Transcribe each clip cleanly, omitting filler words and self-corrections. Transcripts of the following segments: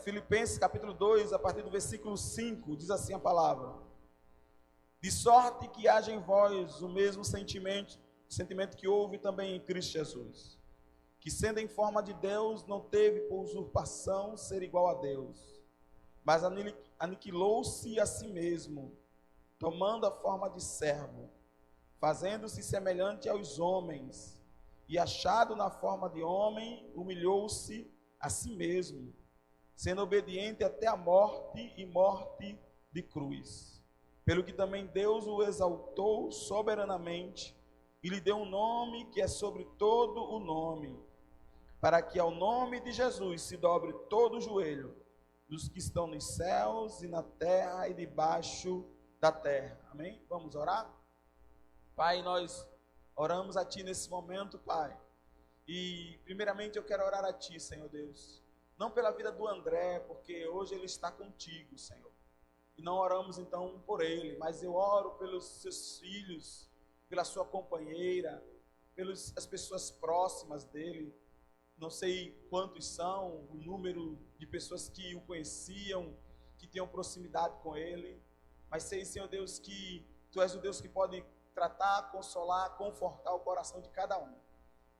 Filipenses capítulo 2, a partir do versículo 5, diz assim a palavra: de sorte que haja em vós o mesmo sentimento que houve também em Cristo Jesus, que sendo em forma de Deus, não teve por usurpação ser igual a Deus, mas aniquilou-se a si mesmo, tomando a forma de servo, fazendo-se semelhante aos homens, e achado na forma de homem, humilhou-se a si mesmo, sendo obediente até a morte e morte de cruz. Pelo que também Deus o exaltou soberanamente e lhe deu um nome que é sobre todo o nome, para que ao nome de Jesus se dobre todo o joelho dos que estão nos céus e na terra e debaixo da terra. Amém? Vamos orar? Pai, nós oramos a Ti nesse momento, Pai. E primeiramente eu quero orar a Ti, Senhor Deus. Não pela vida do André, porque hoje ele está contigo, Senhor. E não oramos então por ele, mas eu oro pelos seus filhos, pela sua companheira, pelas pessoas próximas dele. Não sei quantos são, o número de pessoas que o conheciam, que tinham proximidade com ele. Mas sei, Senhor Deus, que Tu és o Deus que pode tratar, consolar, confortar o coração de cada um.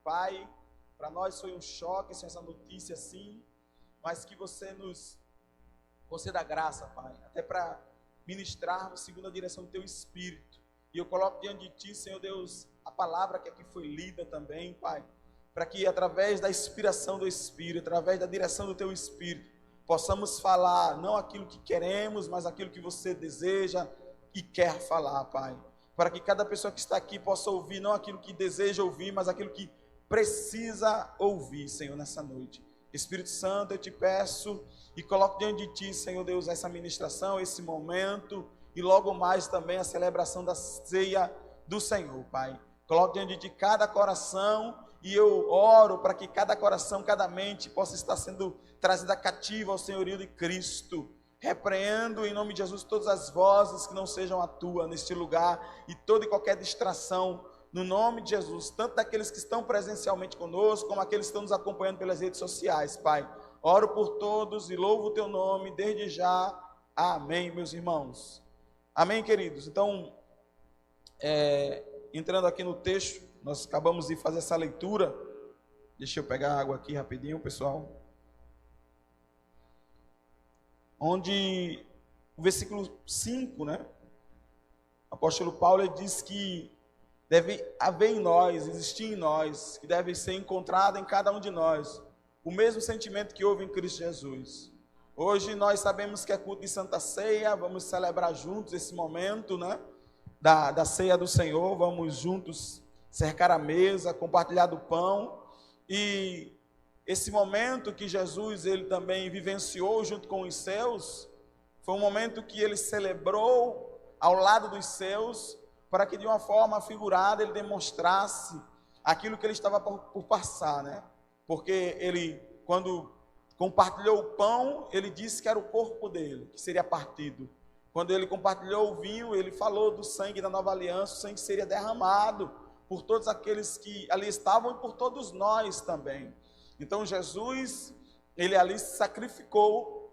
Pai, para nós foi um choque essa notícia assim, mas que você nos conceda graça, Pai, até para ministrarmos segundo a direção do Teu Espírito. E eu coloco diante de Ti, Senhor Deus, a palavra que aqui foi lida também, Pai, para que através da inspiração do Espírito, através da direção do Teu Espírito, possamos falar não aquilo que queremos, mas aquilo que você deseja e quer falar, Pai. Para que cada pessoa que está aqui possa ouvir não aquilo que deseja ouvir, mas aquilo que precisa ouvir, Senhor, nessa noite. Espírito Santo, eu te peço e coloco diante de Ti, Senhor Deus, essa ministração, esse momento e logo mais também a celebração da ceia do Senhor, Pai. Coloco diante de Ti cada coração e eu oro para que cada coração, cada mente possa estar sendo trazida cativa ao senhorio de Cristo. Repreendo em nome de Jesus todas as vozes que não sejam a Tua neste lugar e toda e qualquer distração, no nome de Jesus, tanto daqueles que estão presencialmente conosco, como aqueles que estão nos acompanhando pelas redes sociais, Pai. Oro por todos e louvo o Teu nome desde já. Amém, meus irmãos. Amém, queridos. Então, entrando aqui no texto, nós acabamos de fazer essa leitura. Deixa eu pegar água aqui rapidinho, pessoal. Onde o versículo 5, né? O apóstolo Paulo ele diz que deve haver em nós, existir em nós, que deve ser encontrado em cada um de nós, o mesmo sentimento que houve em Cristo Jesus. Hoje nós sabemos que é culto de Santa Ceia, vamos celebrar juntos esse momento, né? Da ceia do Senhor, vamos juntos cercar a mesa, compartilhar do pão, e esse momento que Jesus ele também vivenciou junto com os seus, foi um momento que ele celebrou ao lado dos seus, para que de uma forma figurada ele demonstrasse aquilo que ele estava por passar, né? Porque ele, quando compartilhou o pão, ele disse que era o corpo dele, que seria partido. Quando ele compartilhou o vinho, ele falou do sangue da nova aliança, o sangue seria derramado por todos aqueles que ali estavam e por todos nós também. Então Jesus, ele ali se sacrificou,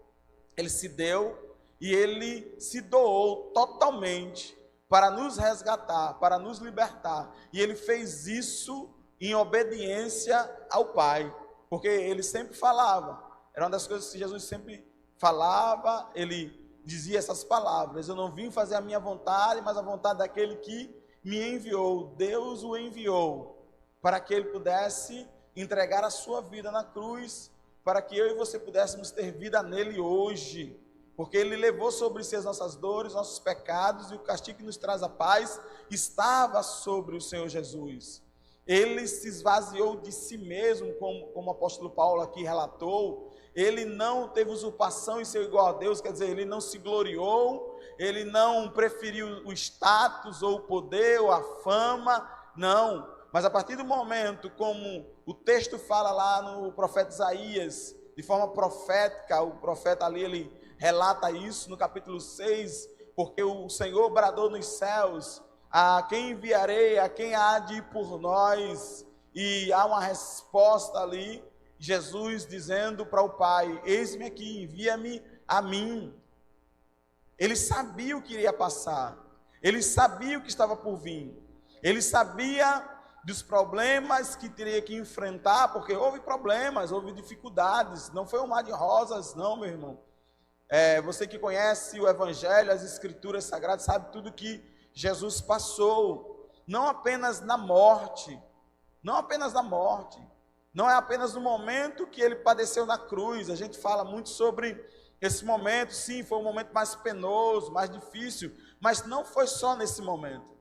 ele se deu e ele se doou totalmente para nos resgatar, para nos libertar. E ele fez isso em obediência ao Pai, porque ele sempre falava, era uma das coisas que Jesus sempre falava, ele dizia essas palavras: eu não vim fazer a minha vontade, mas a vontade daquele que me enviou. Deus o enviou para que ele pudesse entregar a sua vida na cruz, para que eu e você pudéssemos ter vida nele hoje, porque ele levou sobre si as nossas dores, nossos pecados, e o castigo que nos traz a paz estava sobre o Senhor Jesus. Ele se esvaziou de si mesmo, como o apóstolo Paulo aqui relatou. Ele não teve usurpação em ser igual a Deus, quer dizer, ele não se gloriou, ele não preferiu o status, ou o poder, ou a fama, não. Mas a partir do momento, como o texto fala lá no profeta Isaías, de forma profética, o profeta ali, ele relata isso no capítulo 6, porque o Senhor bradou nos céus: a quem enviarei, a quem há de ir por nós? E há uma resposta ali, Jesus dizendo para o Pai: eis-me aqui, envia-me a mim. Ele sabia o que iria passar, ele sabia o que estava por vir, ele sabia dos problemas que teria que enfrentar, porque houve problemas, houve dificuldades, não foi um mar de rosas não, meu irmão. Você que conhece o Evangelho, as Escrituras Sagradas, sabe tudo que Jesus passou, não apenas na morte, não é apenas no momento que ele padeceu na cruz. A gente fala muito sobre esse momento, sim, foi um momento mais penoso, mais difícil, mas não foi só nesse momento,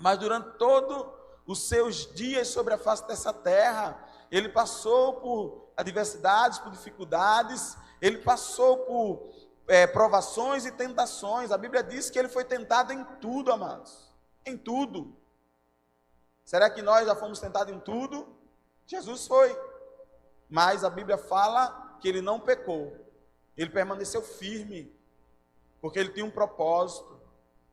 mas durante todos os seus dias sobre a face dessa terra, ele passou por adversidades, por dificuldades, ele passou por provações e tentações. A Bíblia diz que ele foi tentado em tudo, amados, em tudo. Será que nós já fomos tentados em tudo? Jesus foi, mas a Bíblia fala que ele não pecou, ele permaneceu firme, porque ele tinha um propósito,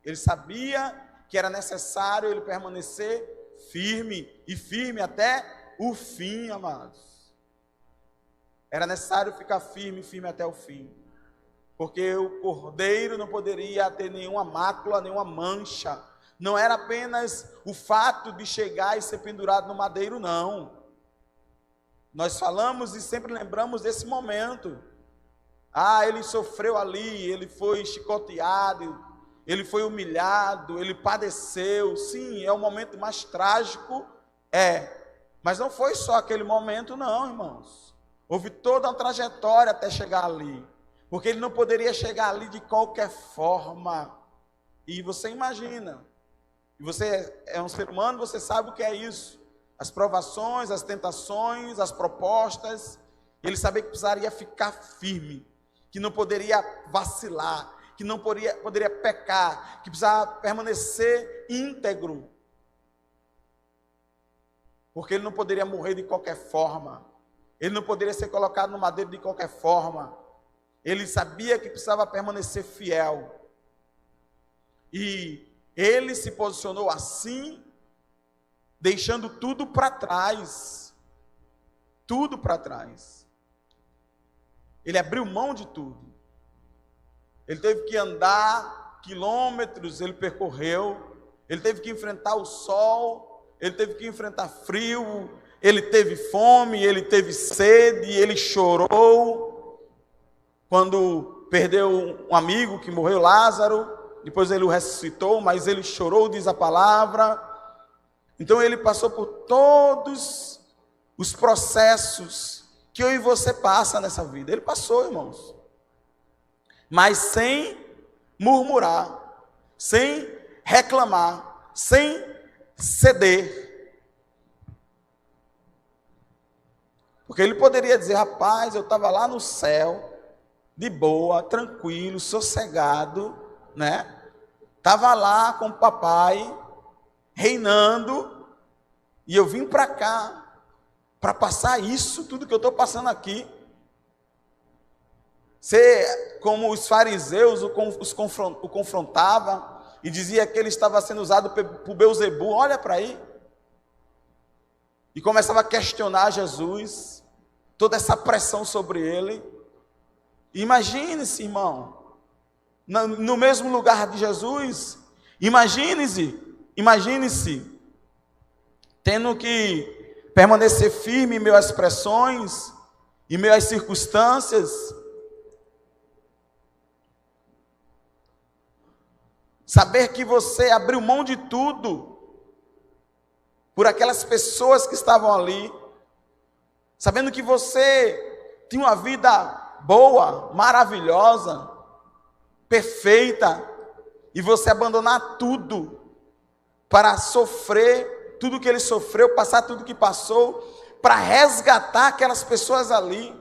ele sabia que era necessário ele permanecer firme, e firme até o fim, amados. Era necessário ficar firme até o fim, porque o cordeiro não poderia ter nenhuma mácula, nenhuma mancha. Não era apenas o fato de chegar e ser pendurado no madeiro, não. Nós falamos e sempre lembramos desse momento. Ele sofreu ali, ele foi chicoteado, ele foi humilhado, ele padeceu. Sim, é o momento mais trágico, mas não foi só aquele momento não, irmãos. Houve toda uma trajetória até chegar ali, porque ele não poderia chegar ali de qualquer forma. E você imagina, e você é um ser humano, você sabe o que é isso. As provações, as tentações, as propostas. Ele sabia que precisaria ficar firme, que não poderia vacilar, que não poderia pecar, que precisava permanecer íntegro, porque ele não poderia morrer de qualquer forma, ele não poderia ser colocado no madeiro de qualquer forma. Ele sabia que precisava permanecer fiel, e ele se posicionou assim, deixando tudo para trás, ele abriu mão de tudo. Ele teve que andar quilômetros, ele percorreu, ele teve que enfrentar o sol, ele teve que enfrentar frio, ele teve fome, ele teve sede, ele chorou, quando perdeu um amigo que morreu, Lázaro, depois ele o ressuscitou, mas ele chorou, diz a palavra. Então ele passou por todos os processos que eu e você passa nessa vida. Ele passou, irmãos, mas sem murmurar, sem reclamar, sem ceder. Porque ele poderia dizer: rapaz, eu estava lá no céu, de boa, tranquilo, sossegado, né? Estava lá com o papai, reinando, e eu vim para cá, para passar isso, tudo que eu estou passando aqui. Ser como os fariseus o confrontava, e dizia que ele estava sendo usado por Beelzebu, olha para aí, e começava a questionar Jesus, toda essa pressão sobre ele. Imagine-se, irmão, no mesmo lugar de Jesus, imagine-se, tendo que permanecer firme em meio às pressões, em meio às circunstâncias, saber que você abriu mão de tudo, por aquelas pessoas que estavam ali, sabendo que você tinha uma vida boa, maravilhosa, perfeita, e você abandonar tudo, para sofrer tudo que ele sofreu, passar tudo que passou, para resgatar aquelas pessoas ali,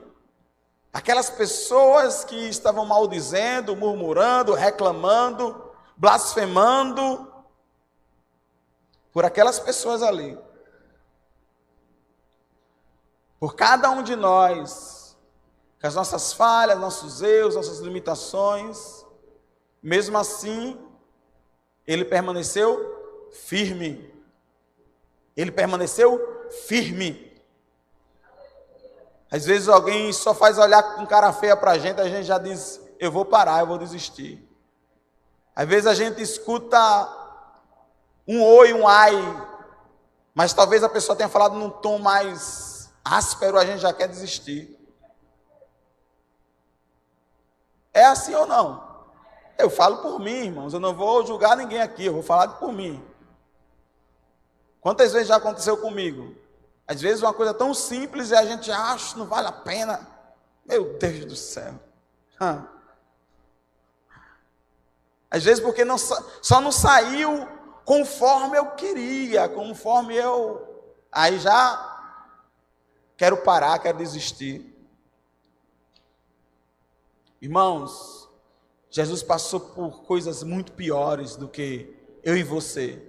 aquelas pessoas que estavam maldizendo, murmurando, reclamando, blasfemando, por aquelas pessoas ali, por cada um de nós, com as nossas falhas, nossos erros, nossas limitações. Mesmo assim, ele permaneceu firme. Ele permaneceu firme. Às vezes alguém só faz olhar com cara feia para a gente já diz, eu vou parar, eu vou desistir. Às vezes a gente escuta um oi, um ai, mas talvez a pessoa tenha falado num tom mais áspero, a gente já quer desistir. É assim ou não? Eu falo por mim, irmãos, eu não vou julgar ninguém aqui, eu vou falar por mim. Quantas vezes já aconteceu comigo? Às vezes uma coisa tão simples e a gente acha, não vale a pena. Meu Deus do céu. Às vezes porque só não saiu conforme eu queria, conforme eu... Aí já quero parar, quero desistir. Irmãos, Jesus passou por coisas muito piores do que eu e você.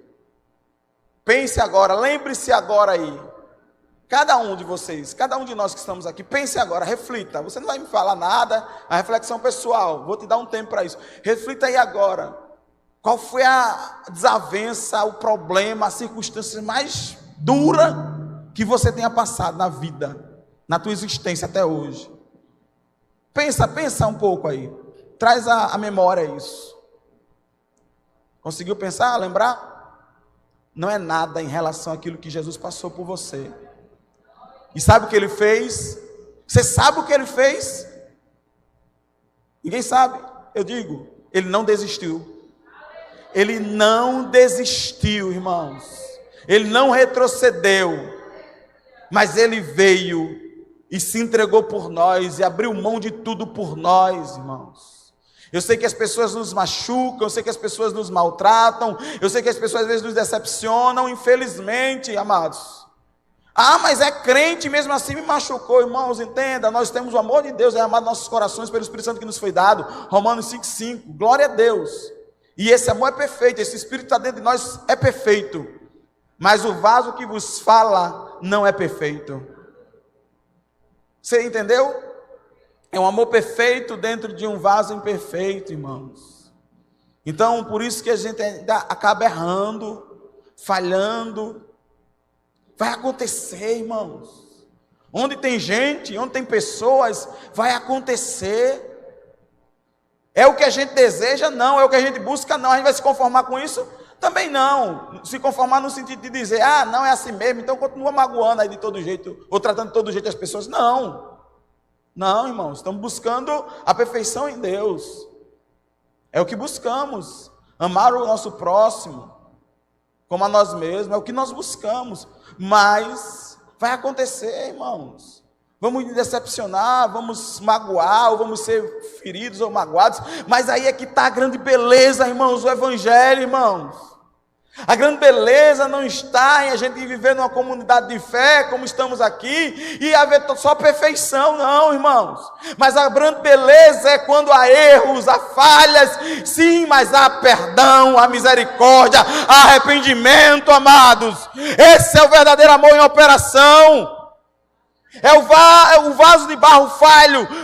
Pense agora, lembre-se agora aí. Cada um de vocês, cada um de nós que estamos aqui, pense agora, reflita. Você não vai me falar nada, a reflexão pessoal, vou te dar um tempo para isso. Reflita aí agora. Qual foi a desavença, o problema, a circunstância mais dura que você tenha passado na vida, na tua existência até hoje? Pensa um pouco aí. Traz a memória isso. Conseguiu pensar, lembrar? Não é nada em relação àquilo que Jesus passou por você. E sabe o que ele fez? Você sabe o que ele fez? Ninguém sabe. Eu digo, ele não desistiu. Ele não desistiu, irmãos. Ele não retrocedeu. Mas ele veio e se entregou por nós e abriu mão de tudo por nós, irmãos. Eu sei que as pessoas nos machucam, eu sei que as pessoas nos maltratam, eu sei que as pessoas às vezes nos decepcionam, infelizmente, amados. Ah, mas é crente, mesmo assim me machucou. Irmãos, entenda, nós temos o amor de Deus derramado em nossos corações pelo Espírito Santo que nos foi dado. Romanos 5,5, glória a Deus. E esse amor é perfeito, esse Espírito que está dentro de nós é perfeito. Mas o vaso que vos fala não é perfeito. Você entendeu? É um amor perfeito dentro de um vaso imperfeito, irmãos. Então, por isso que a gente ainda acaba errando, falhando. Vai acontecer, irmãos. Onde tem gente, onde tem pessoas, vai acontecer. É o que a gente deseja? Não. É o que a gente busca? Não. A gente vai se conformar com isso? Também não. Se conformar no sentido de dizer, não é assim mesmo, então continua magoando aí de todo jeito, ou tratando de todo jeito as pessoas. Não. Não, irmãos. Estamos buscando a perfeição em Deus. É o que buscamos. Amar o nosso próximo como a nós mesmos, é o que nós buscamos. Mas vai acontecer, irmãos. Vamos nos decepcionar, vamos magoar, ou vamos ser feridos ou magoados. Mas aí é que está a grande beleza, irmãos, o Evangelho, irmãos. A grande beleza não está em a gente viver numa comunidade de fé, como estamos aqui, e haver só perfeição, não, irmãos. Mas a grande beleza é quando há erros, há falhas, sim, mas há perdão, há misericórdia, há arrependimento, amados. Esse é o verdadeiro amor em operação. É o vaso de barro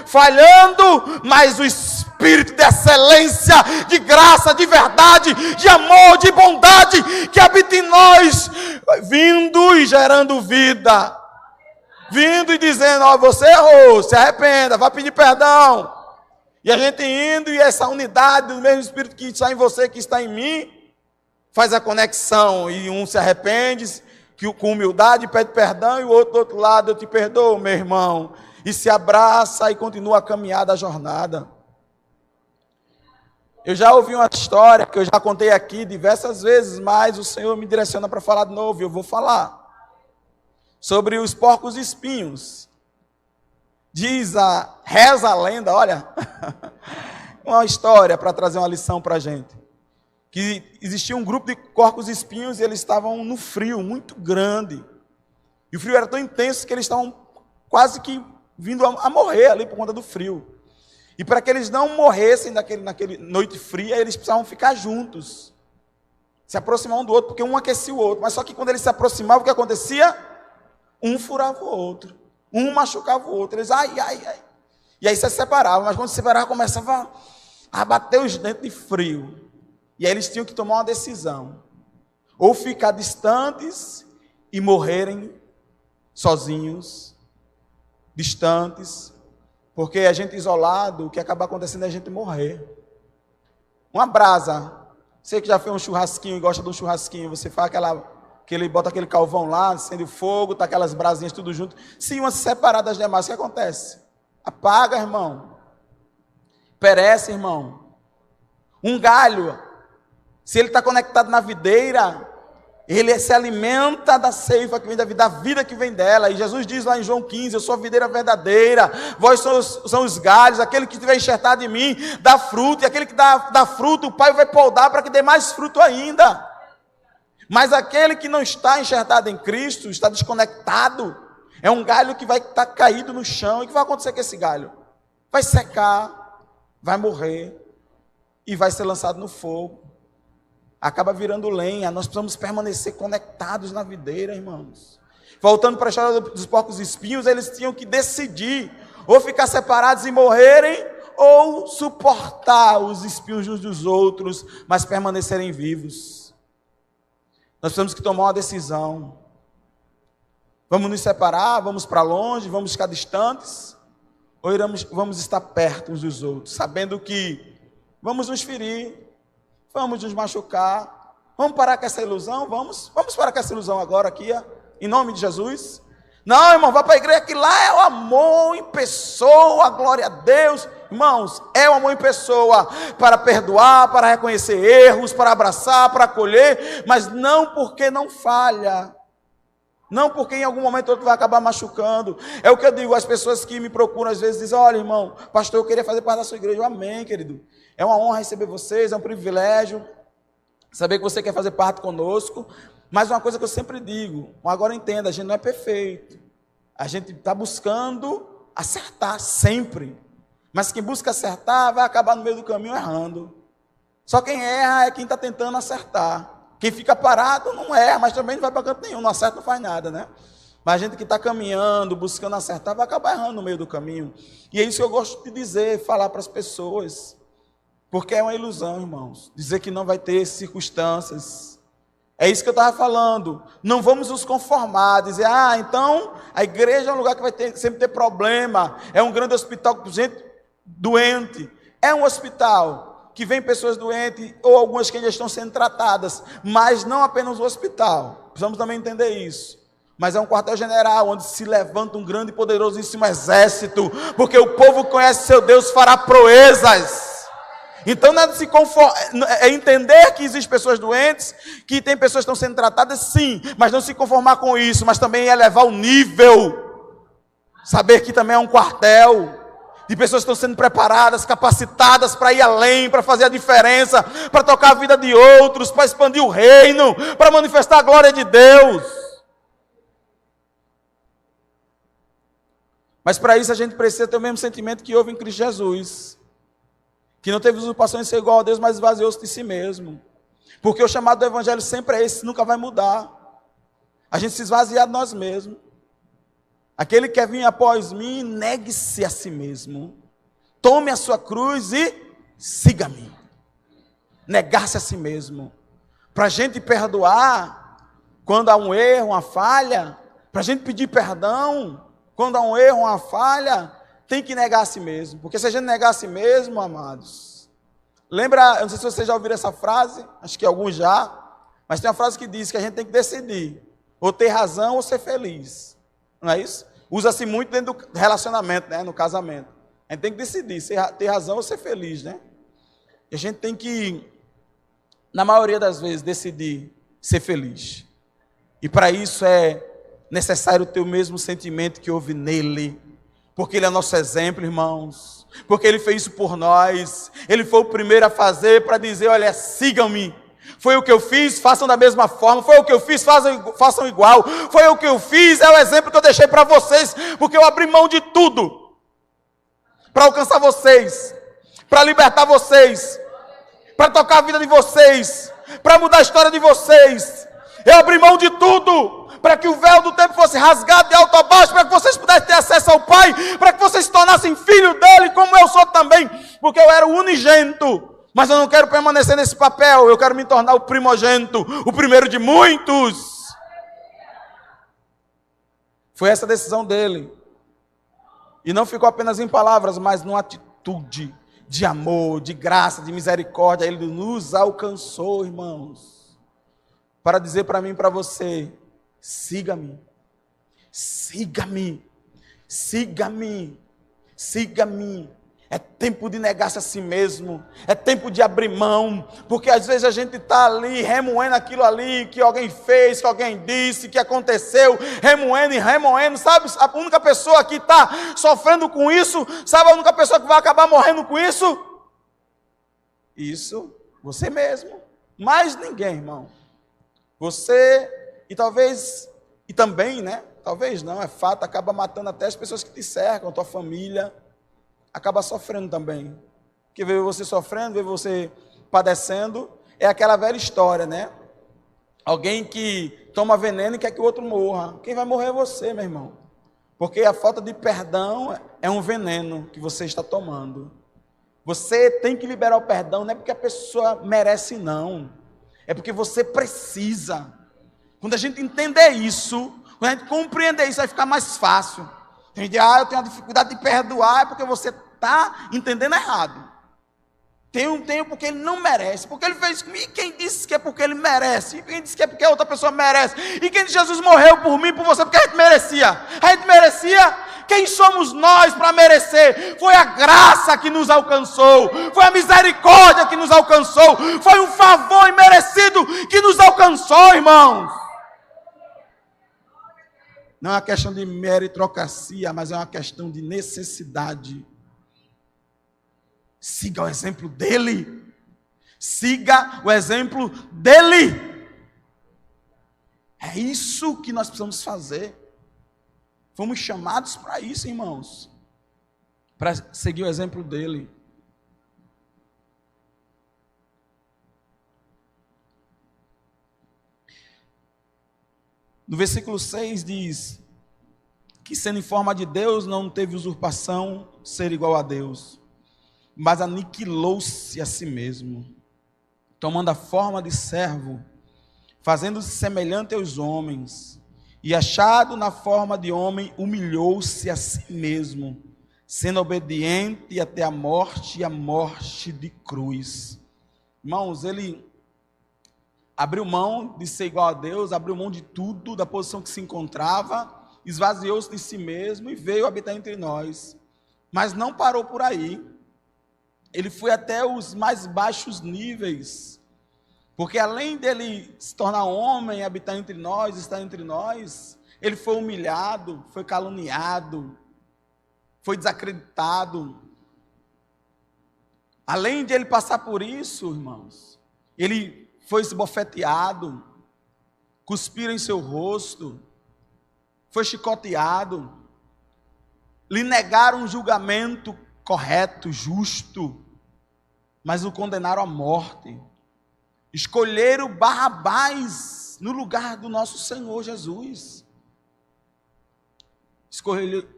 falhando, mas o Espírito de excelência, de graça, de verdade, de amor, de bondade, que habita em nós, vindo e gerando vida, vindo e dizendo, você errou, se arrependa, vá pedir perdão, e a gente indo, e essa unidade do mesmo Espírito que está em você, que está em mim, faz a conexão, e um se arrepende, que com humildade pede perdão, e o outro do outro lado, eu te perdoo, meu irmão, e se abraça e continua a caminhar da jornada. Eu já ouvi uma história, que eu já contei aqui diversas vezes, mas o Senhor me direciona para falar de novo, e eu vou falar, sobre os porcos espinhos. Reza a lenda, olha, uma história para trazer uma lição para a gente, que existia um grupo de porcos espinhos e eles estavam no frio muito grande, e o frio era tão intenso que eles estavam quase que vindo a morrer ali por conta do frio, e para que eles não morressem naquele noite fria, eles precisavam ficar juntos, se aproximar um do outro, porque um aquecia o outro, mas só que quando eles se aproximavam, o que acontecia? Um furava o outro, um machucava o outro, eles ai, e aí se separavam, mas quando se separavam, começava a bater os dentes de frio. E aí eles tinham que tomar uma decisão, ou ficar distantes e morrerem sozinhos, distantes, porque a gente isolado, o que acaba acontecendo é a gente morrer. Uma brasa, você que já fez um churrasquinho e gosta de um churrasquinho, você faz bota aquele calvão lá, acende o fogo, tá aquelas brasinhas tudo junto. Se uma se separar das demais, o que acontece? Apaga, irmão. Perece, irmão. Um galho, se ele está conectado na videira, ele se alimenta da seiva que vem da vida que vem dela. E Jesus diz lá em João 15, eu sou a videira verdadeira, vós são os galhos, aquele que estiver enxertado em mim, dá fruto, e aquele que dá fruto, o Pai vai podar para que dê mais fruto ainda. Mas aquele que não está enxertado em Cristo, está desconectado, é um galho que vai estar caído no chão. E o que vai acontecer com esse galho? Vai secar, vai morrer, e vai ser lançado no fogo. Acaba virando lenha. Nós precisamos permanecer conectados na videira, irmãos. Voltando para a história dos porcos espinhos, eles tinham que decidir, ou ficar separados e morrerem, ou suportar os espinhos uns dos outros, mas permanecerem vivos. Nós temos que tomar uma decisão. Vamos nos separar, vamos para longe, vamos ficar distantes, ou vamos estar perto uns dos outros, sabendo que vamos nos ferir, vamos nos machucar, vamos parar com essa ilusão, vamos parar com essa ilusão agora aqui, em nome de Jesus. Não, irmão, vá para a igreja, que lá é o amor em pessoa, glória a Deus. Irmãos, é o amor em pessoa, para perdoar, para reconhecer erros, para abraçar, para acolher, mas não porque não falha, não porque em algum momento outro vai acabar machucando. É o que eu digo, as pessoas que me procuram às vezes dizem, olha, irmão, pastor, eu queria fazer parte da sua igreja. Amém, querido. É uma honra receber vocês, é um privilégio saber que você quer fazer parte conosco. Mas uma coisa que eu sempre digo, agora entenda, a gente não é perfeito. A gente está buscando acertar sempre. Mas quem busca acertar vai acabar no meio do caminho errando. Só quem erra é quem está tentando acertar. Quem fica parado não erra, mas também não vai para canto nenhum, não acerta, não faz nada, né? Mas a gente que está caminhando, buscando acertar, vai acabar errando no meio do caminho. E é isso que eu gosto de dizer, falar para as pessoas. Porque é uma ilusão, irmãos, dizer que não vai ter circunstâncias. É isso que eu estava falando. Não vamos nos conformar, dizer, então a igreja é um lugar que vai sempre ter problema. É um grande hospital com gente doente. É um hospital que vem pessoas doentes, ou algumas que já estão sendo tratadas, mas não apenas o hospital. Precisamos também entender isso. Mas é um quartel-general, onde se levanta um grande e poderosíssimo exército, porque o povo que conhece seu Deus fará proezas. Então não é, é entender que existem pessoas doentes, que tem pessoas que estão sendo tratadas, sim, mas não se conformar com isso, mas também elevar o nível, saber que também é um quartel, de pessoas que estão sendo preparadas, capacitadas para ir além, para fazer a diferença, para tocar a vida de outros, para expandir o reino, para manifestar a glória de Deus. Mas para isso a gente precisa ter o mesmo sentimento que houve em Cristo Jesus, que não teve usurpação em ser igual a Deus, mas esvaziou-se de si mesmo. Porque o chamado do evangelho sempre é esse, nunca vai mudar. A gente se esvaziar de nós mesmos. Aquele que quer vir após mim, negue-se a si mesmo. Tome a sua cruz e siga-me. Negar-se a si mesmo. Para a gente perdoar, quando há um erro, uma falha, para a gente pedir perdão, quando há um erro, uma falha, tem que negar a si mesmo. Porque se a gente negar a si mesmo, amados, lembra, eu não sei se vocês já ouviram essa frase, acho que alguns já, mas tem uma frase que diz que a gente tem que decidir, ou ter razão ou ser feliz. Não é isso? Usa-se muito dentro do relacionamento, né? No casamento. A gente tem que decidir, ter razão ou ser feliz, né? E a gente tem que, na maioria das vezes, decidir ser feliz. E para isso é necessário ter o mesmo sentimento que houve nele. Porque ele é nosso exemplo, irmãos. Porque ele fez isso por nós. Ele foi o primeiro a fazer para dizer, olha, sigam-me. Foi o que eu fiz, façam da mesma forma. Foi o que eu fiz, façam igual. Foi o que eu fiz, é o exemplo que eu deixei para vocês. Porque eu abri mão de tudo para alcançar vocês, para libertar vocês, para tocar a vida de vocês, para mudar a história de vocês. Eu abri mão de tudo para que o véu do tempo fosse rasgado de alto a baixo, para que vocês pudessem ter acesso ao Pai, para que vocês se tornassem filhos dele, como eu sou também, porque eu era o unigênito. Mas eu não quero permanecer nesse papel, eu quero me tornar o primogênito, o primeiro de muitos. Foi essa a decisão dele. E não ficou apenas em palavras, mas numa atitude de amor, de graça, de misericórdia. Ele nos alcançou, irmãos, para dizer para mim e para você: siga-me, siga-me, siga-me, siga-me. É tempo de negar-se a si mesmo, é tempo de abrir mão, porque às vezes a gente está ali, remoendo aquilo ali, que alguém fez, que alguém disse, que aconteceu, remoendo e remoendo, sabe, a única pessoa que está sofrendo com isso, sabe a única pessoa que vai acabar morrendo com isso? Isso, você mesmo, mais ninguém, irmão. Você, e talvez, e também, né, talvez não, é fato, acaba matando até as pessoas que te cercam, a tua família, acaba sofrendo também. Porque ver você sofrendo, ver você padecendo, é aquela velha história, né? Alguém que toma veneno e quer que o outro morra. Quem vai morrer é você, meu irmão. Porque a falta de perdão é um veneno que você está tomando. Você tem que liberar o perdão, não é porque a pessoa merece, não. É porque você precisa. Quando a gente entender isso, quando a gente compreender isso, vai ficar mais fácil. Tem gente, eu tenho uma dificuldade de perdoar, é porque você está entendendo errado. Tenho porque ele não merece, porque ele fez comigo. E quem disse que é porque ele merece? E quem disse que é porque a outra pessoa merece? E quem disse que Jesus morreu por mim, por você, porque a gente merecia? A gente merecia? Quem somos nós para merecer? Foi a graça que nos alcançou, foi a misericórdia que nos alcançou, foi um favor imerecido que nos alcançou, irmãos. Não é uma questão de meritocracia, mas é uma questão de necessidade. Siga o exemplo dele. Siga o exemplo dele. É isso que nós precisamos fazer. Fomos chamados para isso, irmãos. Para seguir o exemplo dele. No versículo 6 diz que, sendo em forma de Deus, não teve usurpação ser igual a Deus, mas aniquilou-se a si mesmo, tomando a forma de servo, fazendo-se semelhante aos homens, e achado na forma de homem, humilhou-se a si mesmo, sendo obediente até a morte, e a morte de cruz. Irmãos, ele abriu mão de ser igual a Deus, abriu mão de tudo, da posição que se encontrava, esvaziou-se de si mesmo e veio habitar entre nós. Mas não parou por aí. Ele foi até os mais baixos níveis, porque além dele se tornar homem, habitar entre nós, estar entre nós, ele foi humilhado, foi caluniado, foi desacreditado. Além de ele passar por isso, irmãos, ele foi esbofeteado, cuspiram em seu rosto, foi chicoteado, lhe negaram um julgamento correto, justo, mas o condenaram à morte. Escolheram Barrabás no lugar do nosso Senhor Jesus.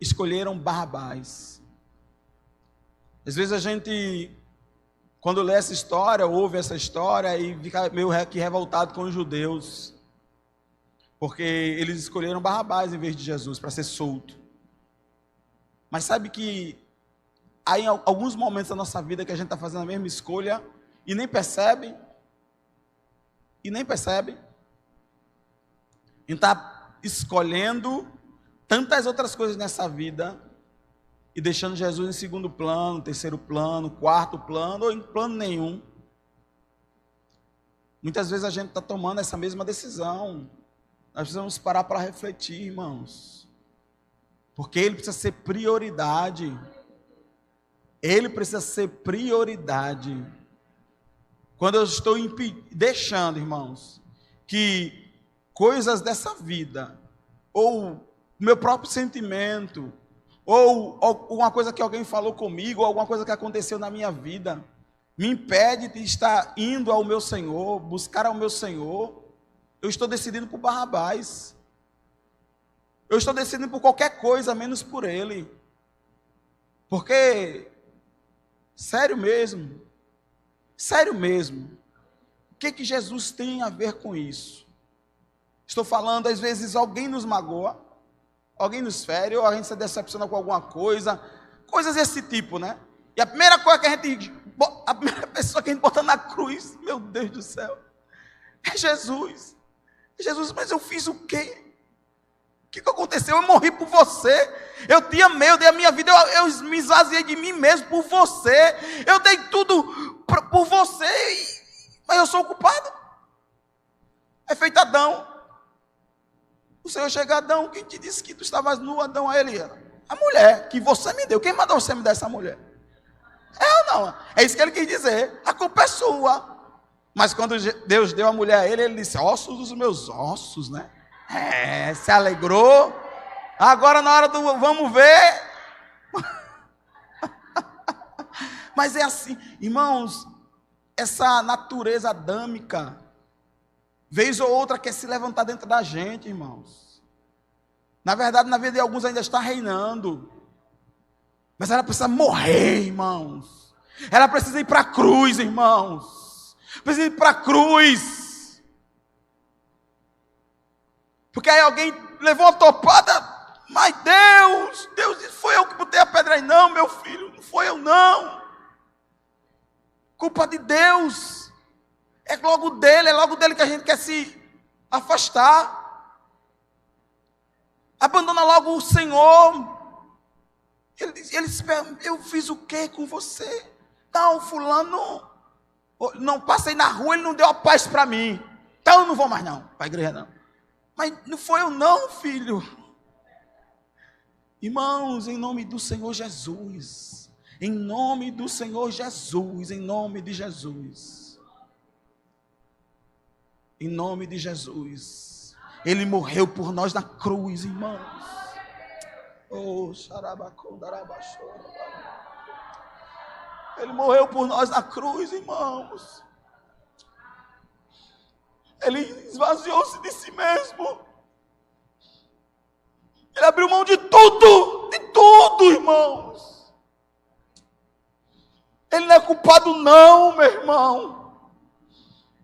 Escolheram Barrabás. Às vezes a gente, quando lê essa história, ouve essa história e fica meio que revoltado com os judeus, porque eles escolheram Barrabás em vez de Jesus para ser solto. Mas sabe que há em alguns momentos da nossa vida que a gente está fazendo a mesma escolha e nem percebe. E nem percebe. A gente está escolhendo tantas outras coisas nessa vida e deixando Jesus em segundo plano, terceiro plano, quarto plano, ou em plano nenhum. Muitas vezes a gente está tomando essa mesma decisão. Nós precisamos parar para refletir, irmãos. Porque ele precisa ser prioridade. Ele precisa ser prioridade. Quando eu estou deixando, irmãos, que coisas dessa vida, ou meu próprio sentimento, ou alguma coisa que alguém falou comigo, ou alguma coisa que aconteceu na minha vida, me impede de estar indo ao meu Senhor, buscar ao meu Senhor, eu estou decidindo por Barrabás. Eu estou decidindo por qualquer coisa, menos por ele. Porque, sério mesmo, o que Jesus tem a ver com isso? Estou falando, às vezes alguém nos magoa, alguém nos fere, ou a gente se decepciona com alguma coisa, coisas desse tipo, né? E a primeira coisa que a primeira pessoa que a gente bota na cruz, meu Deus do céu, é Jesus. Jesus, mas eu fiz o quê? O que aconteceu? Eu morri por você. Eu te amei, eu dei a minha vida, eu me esvaziei de mim mesmo por você. Eu dei tudo por você, mas eu sou o culpado. É feito Adão. O Senhor chega a Adão, quem te disse que tu estavas nu, Adão? A ele, a mulher que você me deu. Quem mandou você me dar essa mulher? É ou não? É isso que ele quis dizer. A culpa é sua. Mas quando Deus deu a mulher a ele, ele disse, ossos dos meus ossos, né? Se alegrou. Agora na hora do vamos ver. Mas é assim, irmãos, essa natureza adâmica, vez ou outra, quer se levantar dentro da gente, irmãos. Na verdade, na vida de alguns ainda está reinando. Mas ela precisa morrer, irmãos. Ela precisa ir para a cruz, irmãos. Precisa ir para a cruz. Porque aí alguém levou uma topada. Mas Deus, foi eu que botei a pedra aí. Não, meu filho, não foi eu não. Culpa de Deus. É logo dele que a gente quer se afastar. Abandona logo o Senhor. Ele disse, eu fiz o que com você? Não, fulano, não, passei na rua, ele não deu a paz para mim. Então eu não vou mais não, para a igreja não. Mas não foi eu não, filho. Irmãos, em nome do Senhor Jesus. Em nome do Senhor Jesus. Em nome de Jesus. Em nome de Jesus. Ele morreu por nós na cruz, irmãos. Oh, Ele morreu por nós na cruz, irmãos. Ele esvaziou-se de si mesmo. Ele abriu mão de tudo, irmãos. Ele não é culpado não, meu irmão.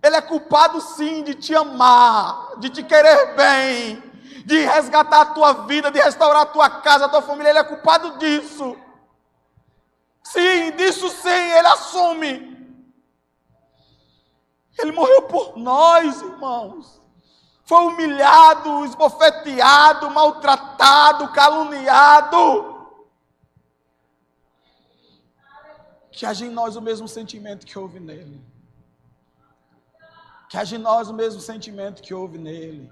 Ele é culpado sim de te amar, de te querer bem, de resgatar a tua vida, de restaurar a tua casa, a tua família. Ele é culpado disso. Sim, disso sim, ele assume. Ele morreu por nós, irmãos. Foi humilhado, esbofeteado, maltratado, caluniado. Que haja em nós o mesmo sentimento que houve nele. Que haja em nós o mesmo sentimento que houve nele.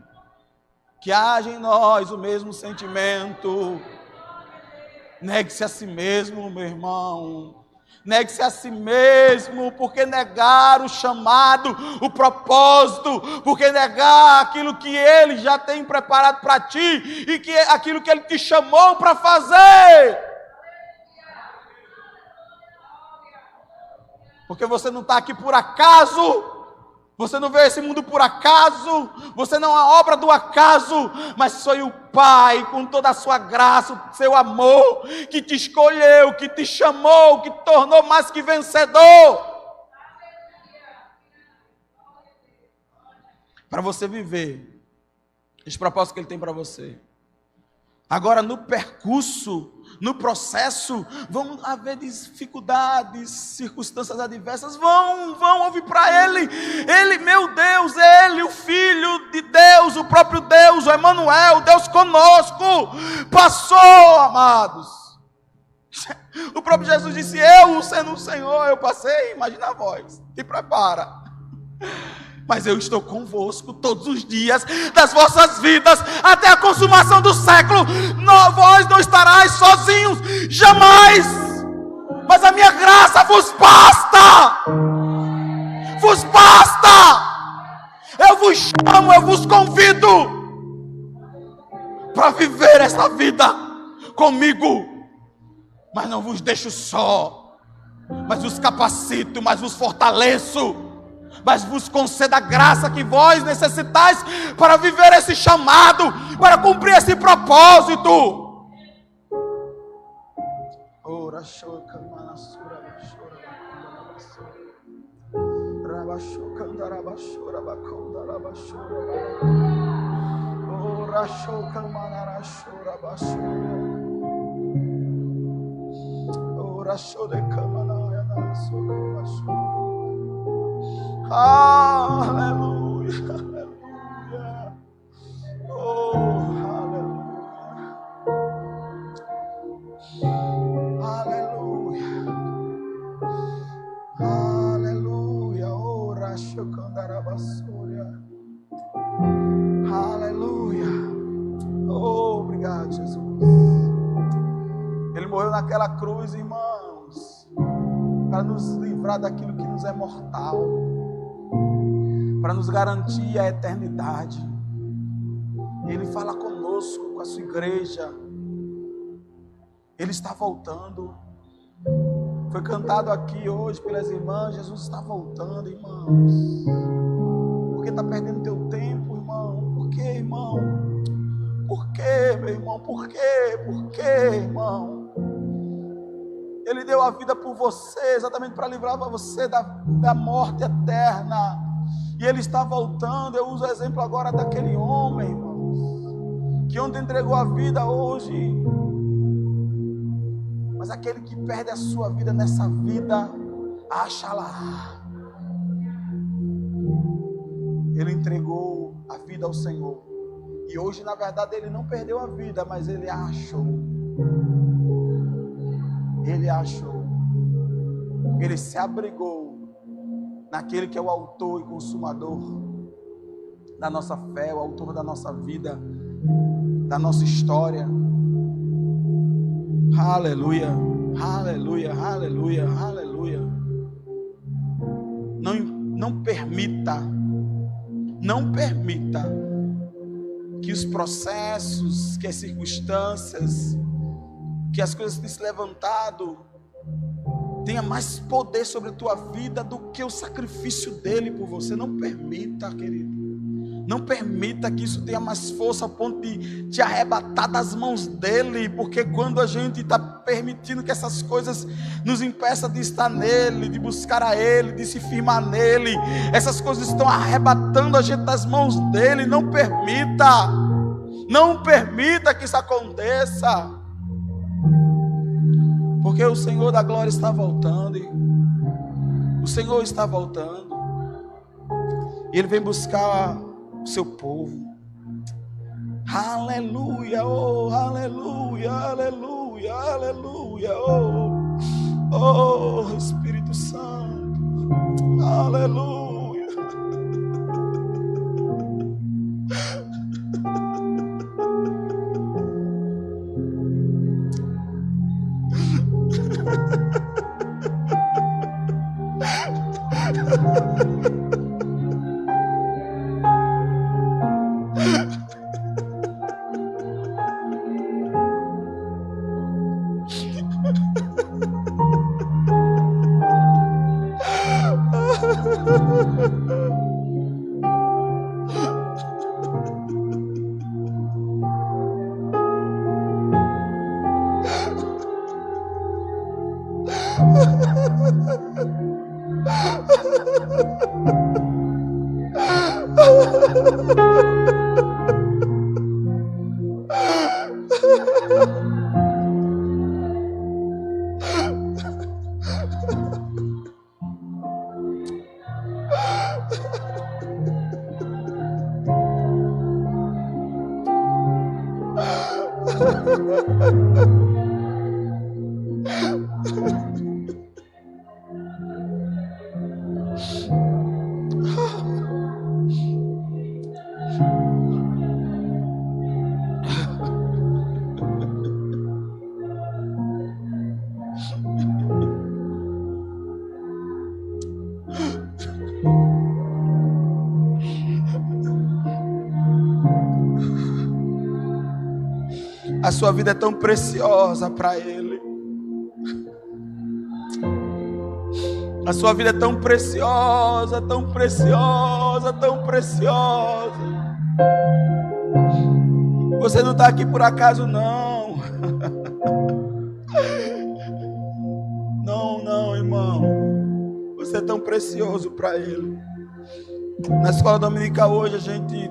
Que haja em nós o mesmo sentimento. Negue-se a si mesmo, meu irmão. Negue-se a si mesmo, porque negar o chamado, o propósito, porque negar aquilo que Ele já tem preparado para ti e que aquilo que Ele te chamou para fazer. Porque você não está aqui por acaso. Você não veio esse mundo por acaso, você não é obra do acaso, mas foi o Pai, com toda a sua graça, o seu amor, que te escolheu, que te chamou, que te tornou mais que vencedor. Para você viver esse propósito que Ele tem para você. Agora, no percurso, no processo, vão haver dificuldades, circunstâncias adversas, vão ouvir para Ele. Ele, meu Deus, Ele, o Filho de Deus, o próprio Deus, o Emmanuel, Deus conosco, passou, amados. O próprio Jesus disse, eu, sendo o Senhor, eu passei, imagina a voz, te prepara. Mas eu estou convosco todos os dias das vossas vidas, até a consumação do século. Vós não estarás sozinhos, jamais. Mas a minha graça vos basta. Vos basta. Eu vos chamo, eu vos convido para viver essa vida comigo. Mas não vos deixo só, mas vos capacito, mas vos fortaleço. Mas vos conceda a graça que vós necessitais para viver esse chamado, para cumprir esse propósito. Ora shoka manara shora basura. Ora shode kamana yana sora basura. Aleluia, aleluia. Oh, aleluia. Aleluia. Ora shokandara basura. Aleluia. Oh, obrigado, Jesus. Ele morreu naquela cruz, irmãos, para nos livrar daquilo que nos é mortal, para nos garantir a eternidade. Ele fala conosco, com a sua igreja. Ele está voltando. Foi cantado aqui hoje pelas irmãs. Jesus está voltando, irmãos. Por que está perdendo teu tempo, irmão? Por que, irmão? Por que, meu irmão? Por quê? Por que, irmão? Ele deu a vida por você, exatamente para livrar você da morte eterna. E Ele está voltando. Eu uso o exemplo agora daquele homem, irmãos, que ontem entregou a vida, hoje. Mas aquele que perde a sua vida nessa vida, acha lá. Ele entregou a vida ao Senhor. E hoje, na verdade, ele não perdeu a vida, mas ele achou. Ele achou. Ele se abrigou naquele que é o autor e consumador da nossa fé, o autor da nossa vida, da nossa história. Aleluia, aleluia, aleluia, aleluia. Não permita que os processos, que as circunstâncias, que as coisas têm se levantado, tenha mais poder sobre a tua vida do que o sacrifício dele por você. Não permita, querido. Não permita que isso tenha mais força a ponto de te arrebatar das mãos dele, porque quando a gente está permitindo que essas coisas nos impeçam de estar nele, de buscar a ele, de se firmar nele, essas coisas estão arrebatando a gente das mãos dele. Não permita que isso aconteça, porque o Senhor da glória está voltando. O Senhor está voltando. E Ele vem buscar o seu povo. Aleluia, oh, aleluia, aleluia, aleluia, oh, Espírito Santo, aleluia. A sua vida é tão preciosa para Ele. A sua vida é tão preciosa, tão preciosa, tão preciosa. Você não está aqui por acaso, não. Não, irmão. Você é tão precioso para Ele. Na escola dominical hoje a gente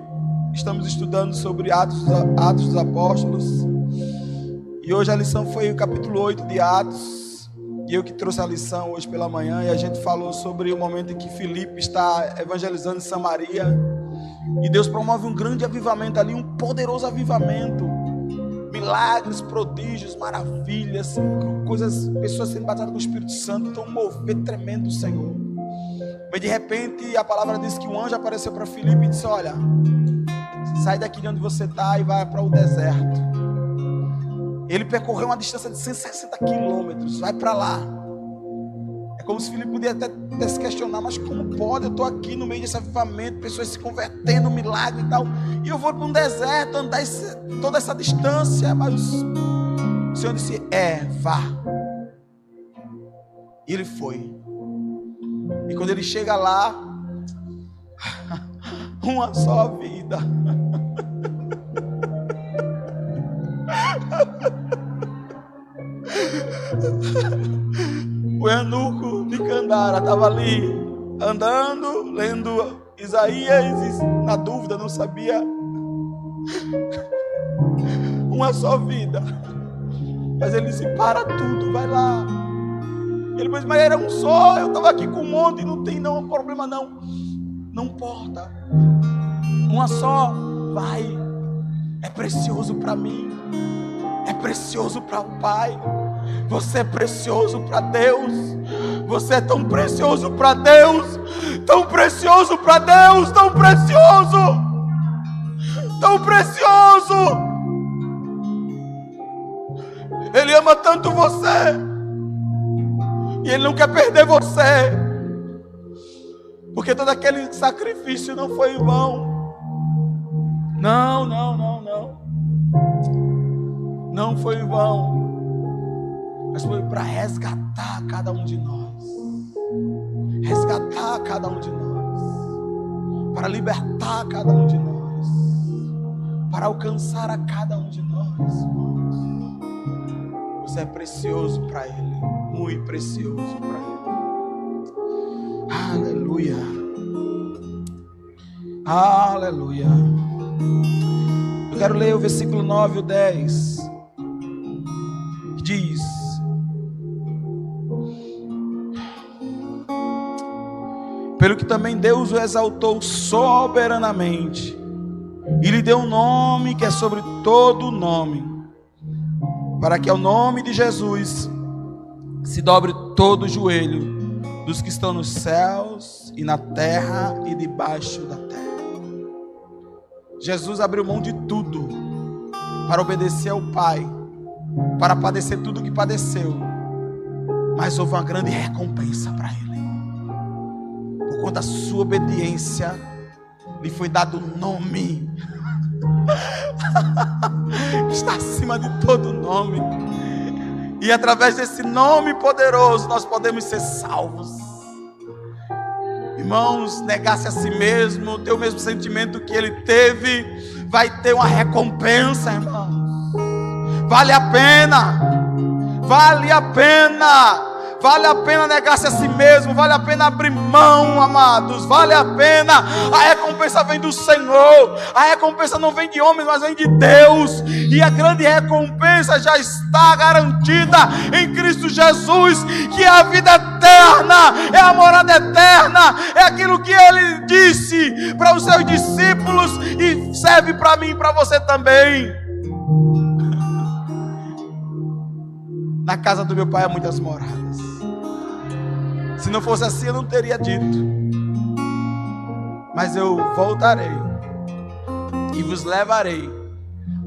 Estamos estudando sobre Atos dos Apóstolos. E hoje a lição foi o capítulo 8 de Atos. E eu que trouxe a lição hoje pela manhã. E a gente falou sobre o momento em que Filipe está evangelizando em Samaria. E Deus promove um grande avivamento ali, um poderoso avivamento. Milagres, prodígios, maravilhas, coisas, pessoas sendo batizadas com o Espírito Santo. Então um mover tremendo do Senhor. Mas de repente a palavra diz que um anjo apareceu para Filipe e disse: olha, sai daqui de onde você está e vai para o deserto. Ele percorreu uma distância de 160 quilômetros, vai para lá. É como se Filipe pudesse até se questionar: mas como pode? Eu estou aqui no meio desse avivamento, pessoas se convertendo, milagre e tal, e eu vou para um deserto, andar toda essa distância. Mas o Senhor disse: vá. E ele foi. E quando ele chega lá, uma só vida. O eunuco de Candara estava ali andando, lendo Isaías, e na dúvida não sabia. Uma só vida. Mas ele disse: para tudo, vai lá. Ele disse: mas era um só, eu estava aqui com um monte, não tem não problema não. Não importa. Uma só, vai. É precioso para mim. É precioso para o Pai. Você é precioso para Deus. Você é tão precioso para Deus. Tão precioso para Deus. Tão precioso. Tão precioso. Ele ama tanto você. E Ele não quer perder você. Porque todo aquele sacrifício não foi em vão. Não. Não foi em vão. Mas foi para resgatar cada um de nós. Resgatar cada um de nós. Para libertar cada um de nós. Para alcançar a cada um de nós, irmãos. Você é precioso para Ele. Muito precioso para Ele. Aleluia. Aleluia. Eu quero ler o versículo 9 e o 10. Que diz: pelo que também Deus o exaltou soberanamente e lhe deu um nome que é sobre todo nome, para que ao nome de Jesus se dobre todo o joelho dos que estão nos céus e na terra e debaixo da terra. Jesus abriu mão de tudo para obedecer ao Pai, para padecer tudo o que padeceu, mas houve uma grande recompensa para Ele. Por conta da sua obediência, lhe foi dado um nome que está acima de todo nome. E através desse nome poderoso nós podemos ser salvos. Irmãos, negar-se a si mesmo, ter o mesmo sentimento que ele teve, vai ter uma recompensa, irmãos. Vale a pena. Vale a pena. Vale a pena negar-se a si mesmo. Vale a pena abrir mão, amados. Vale a pena. A recompensa vem do Senhor. A recompensa não vem de homens, mas vem de Deus. E a grande recompensa já está garantida em Cristo Jesus, que é a vida eterna, é a morada eterna, é aquilo que Ele disse para os seus discípulos e serve para mim e para você também. Na casa do meu Pai há muitas moradas. Se não fosse assim, eu não teria dito. Mas eu voltarei e vos levarei,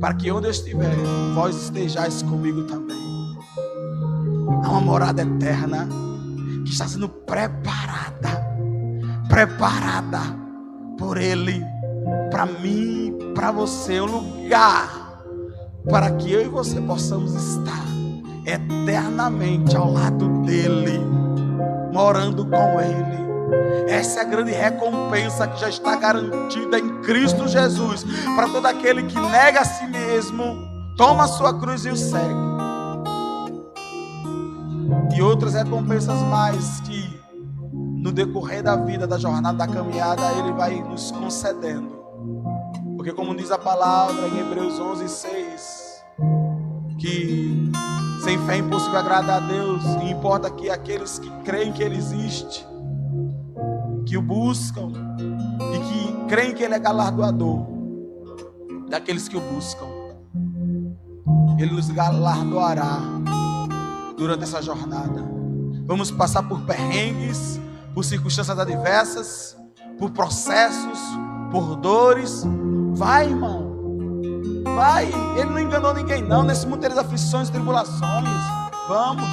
para que onde eu estiver, vós estejais comigo também. Há uma morada eterna que está sendo preparada por Ele, para mim, para você, um lugar para que eu e você possamos estar eternamente ao lado dEle, morando com Ele. Essa é a grande recompensa que já está garantida em Cristo Jesus, para todo aquele que nega a si mesmo, toma a sua cruz e o segue. E outras recompensas mais que no decorrer da vida, da jornada, da caminhada, Ele vai nos concedendo. Porque como diz a palavra em Hebreus 11:6, que sem fé é impossível agradar a Deus, e importa que aqueles que creem que Ele existe, que o buscam e que creem que Ele é galardoador daqueles que o buscam, Ele nos galardoará durante essa jornada. Vamos passar por perrengues, por circunstâncias adversas, por processos, por dores. Vai, irmão, vai. Ele não enganou ninguém não. Nesse mundo tem aflições e tribulações. Vamos.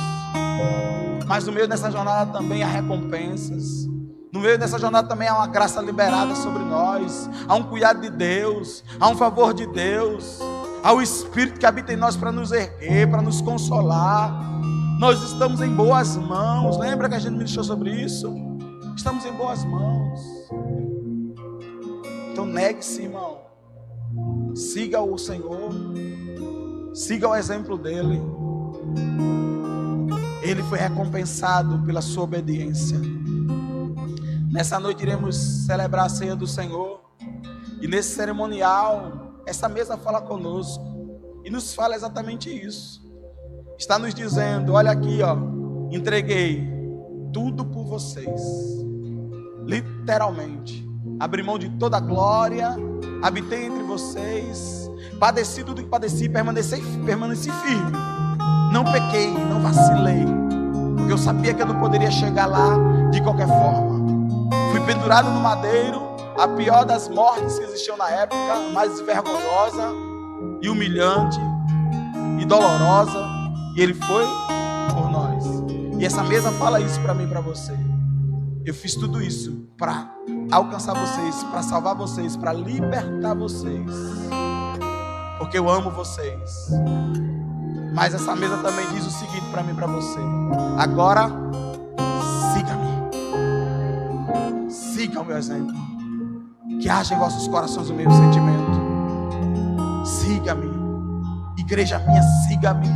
Mas no meio dessa jornada também há recompensas. No meio dessa jornada também há uma graça liberada sobre nós. Há um cuidado de Deus, há um favor de Deus, há o Espírito que habita em nós para nos erguer, para nos consolar. Nós estamos em boas mãos. Lembra que a gente ministrou sobre isso? Estamos em boas mãos. Então negue-se, irmão. Siga o Senhor. Siga o exemplo dele. Ele foi recompensado pela sua obediência. Nessa noite iremos celebrar a ceia do Senhor. E nesse cerimonial, essa mesa fala conosco. E nos fala exatamente isso. Está nos dizendo, olha aqui, ó, entreguei tudo por vocês. Literalmente. Abri mão de toda a glória, habitei entre vocês, padeci tudo que padeci, permaneci firme. Não pequei, não vacilei, porque eu sabia que eu não poderia chegar lá de qualquer forma. Fui pendurado no madeiro, a pior das mortes que existiam na época, mais vergonhosa e humilhante e dolorosa. E Ele foi por nós. E essa mesa fala isso para mim e para você. Eu fiz tudo isso para alcançar vocês, para salvar vocês, para libertar vocês. Porque eu amo vocês. Mas essa mesa também diz o seguinte para mim e para você. Agora, siga-me. Siga o meu exemplo. Que haja em vossos corações o mesmo sentimento. Siga-me. Igreja minha, siga-me.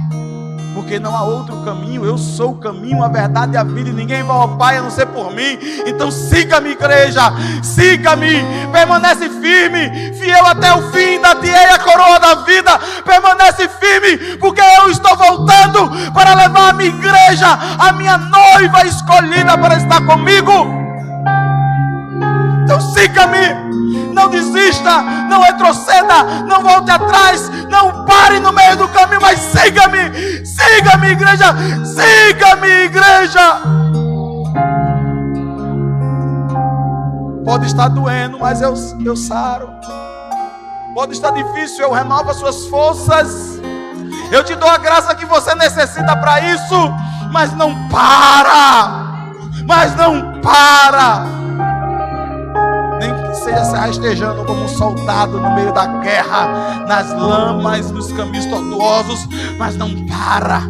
Porque não há outro caminho. Eu sou o caminho, a verdade e a vida, e ninguém vai ao Pai a não ser por mim. Então siga-me, igreja, siga-me, permanece firme, fiel até o fim. Dar-te-ei a coroa da vida. Permanece firme, porque eu estou voltando para levar a minha igreja, a minha noiva escolhida para estar comigo. Então siga-me. Não desista, não retroceda, não volte atrás, não pare no meio do caminho, mas siga-me, siga-me, igreja, siga-me, igreja. Pode estar doendo, mas eu saro. Pode estar difícil, eu renovo as suas forças. Eu te dou a graça que você necessita para isso, mas não para, nem que seja se rastejando como um soldado no meio da guerra, nas lamas, nos caminhos tortuosos, mas não para.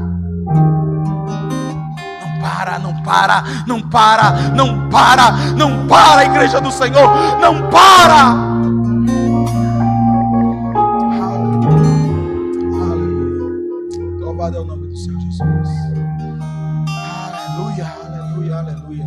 Não para, igreja do Senhor, não para. Aleluia. Louvado é o nome do Senhor Jesus. Aleluia, aleluia, aleluia.